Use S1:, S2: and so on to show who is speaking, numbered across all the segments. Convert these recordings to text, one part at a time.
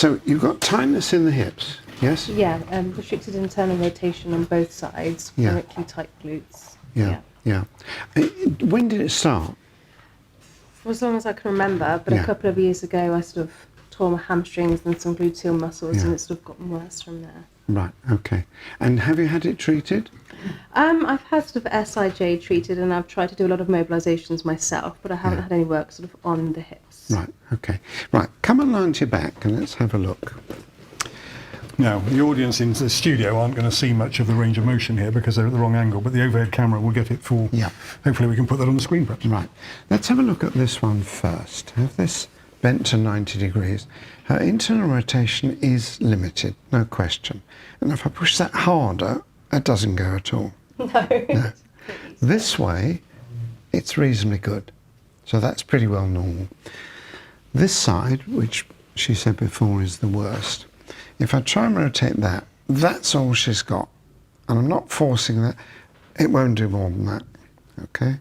S1: So you've got tightness in the hips, yes?
S2: Yeah, restricted internal rotation on both sides,
S1: Yeah.
S2: chronically tight glutes.
S1: Yeah. When did it start?
S2: For as long as I can remember, but
S1: Yeah.
S2: a couple of years ago I sort of tore my hamstrings and some gluteal muscles,
S1: Yeah.
S2: and it's sort of gotten worse from there.
S1: Right, okay. And have you had it treated?
S2: I've had sort of SIJ treated, and I've tried to do a lot of mobilisations myself, but I haven't had any work sort of on the hips.
S1: Right, okay. Right, come and lie on your back and let's have a look.
S3: Now, the audience in the studio aren't going to see much of the range of motion here because they're at the wrong angle, but the overhead camera will get it full.
S1: Yeah.
S3: Hopefully we can put that on the screen perhaps.
S1: Right, let's have a look at this one first. Have this bent to 90 degrees. Her internal rotation is limited, no question. And if I push that harder, it doesn't go at all.
S2: No.
S1: This way, it's reasonably good. So that's pretty well normal. This side, which she said before is the worst, if I try and rotate that, that's all she's got. And I'm not forcing that. It won't do more than that. Okay?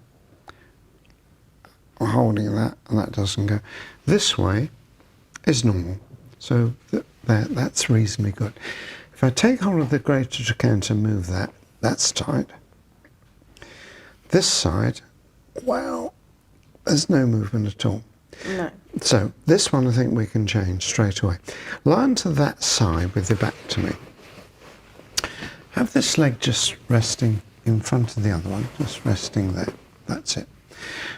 S1: I'm holding that, and that doesn't go. This way is normal. So that's reasonably good. If I take hold of the greater trochanter and move that, that's tight. This side, well, there's no movement at all.
S2: No.
S1: So this one I think we can change straight away. Lie onto that side with your back to me. Have this leg just resting in front of the other one, just resting there. That's it.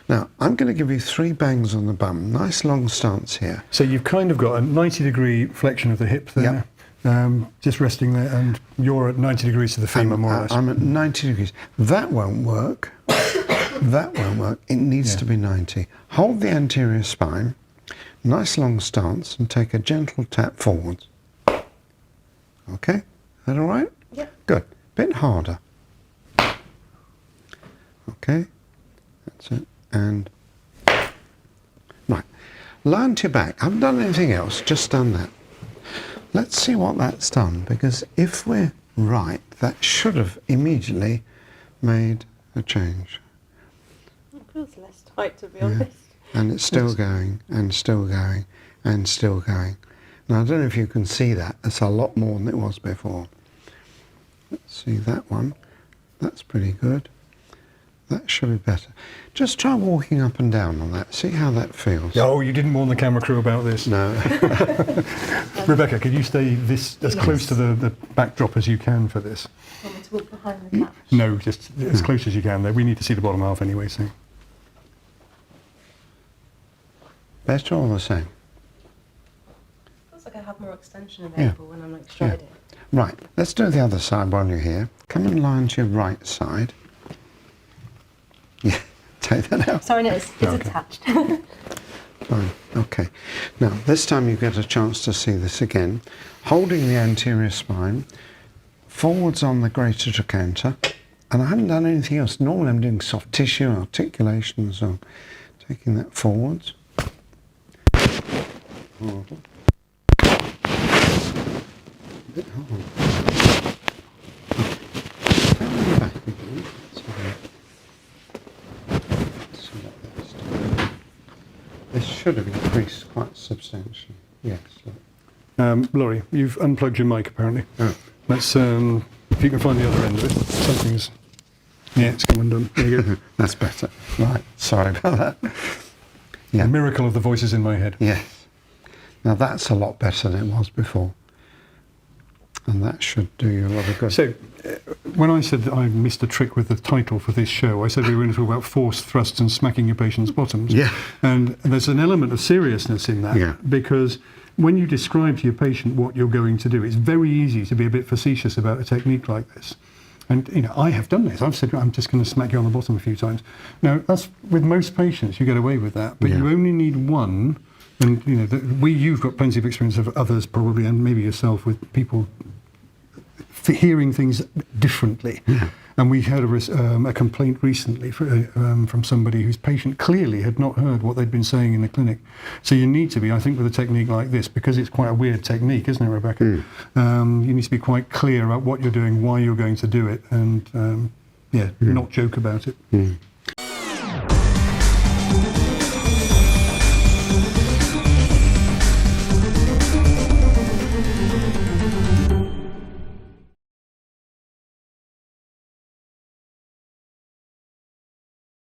S1: Now, I'm going to give you 3 bangs on the bum. Nice long stance here.
S3: So you've kind of got a 90-degree flexion of the hip there, just resting there, and you're at 90 degrees to the femur, more or less.
S1: I'm at 90 degrees. That won't work. That won't work. It needs to be 90. Hold the anterior spine, nice long stance, and take a gentle tap forwards. Okay? Is that all right?
S2: Yeah.
S1: Good. Bit harder. Okay? That's it. And right. Lie onto your back. I haven't done anything else, just done that. Let's see what that's done, because if we're right, that should have immediately made a change.
S2: It feels less tight, to be honest.
S1: And it's still going, and still going, and still going. Now, I don't know if you can see that. It's a lot more than it was before. Let's see that one. That's pretty good. That should be better. Just try walking up and down on that. See how that feels.
S3: Oh, you didn't warn the camera crew about this.
S1: No.
S3: Rebecca, could you stay this as close to the backdrop as you can for this?
S2: Want me to walk behind the couch?
S3: No, just as close as you can there. We need to see the bottom half anyway, so.
S1: Better or the same?
S2: Feels like I have more extension available when I'm like striding.
S1: Right, let's do the other side while you're here. Come and lie onto your right side. Yeah, take that out.
S2: Sorry, no, it's attached.
S1: Fine, okay. Now, this time you get a chance to see this again. Holding the anterior spine, forwards on the greater trochanter, and I haven't done anything else. Normally I'm doing soft tissue, articulation, so taking that forwards. Forward. A bit hard. Turn on your back again. Let's see what that's doing. This should have increased quite substantially. Yes. Look.
S3: Laurie, you've unplugged your mic apparently.
S1: Oh.
S3: Let's, if you can find the other end of it. Something's, yeah, it's come undone. There you go.
S1: That's better. Right, sorry about that. Yeah.
S3: The miracle of the voices in my head.
S1: Yes. Now that's a lot better than it was before. And that should do you a lot of good.
S3: So, when I said that I missed a trick with the title for this show, I said we were going to talk about forced thrusts and smacking your patient's bottoms.
S1: Yeah.
S3: And there's an element of seriousness in that,
S1: Yeah.
S3: because when you describe to your patient what you're going to do, it's very easy to be a bit facetious about a technique like this. And, you know, I have done this. I've said, I'm just going to smack you on the bottom a few times. Now, that's with most patients, you get away with that, but you only need one. And, you know, you've got plenty of experience of others probably, and maybe yourself, with people hearing things differently.
S1: Yeah.
S3: And we had a complaint recently from somebody whose patient clearly had not heard what they'd been saying in the clinic. So you need to be, I think, with a technique like this, because it's quite a weird technique, isn't it, Rebecca? You need to be quite clear about what you're doing, why you're going to do it, and not joke about it.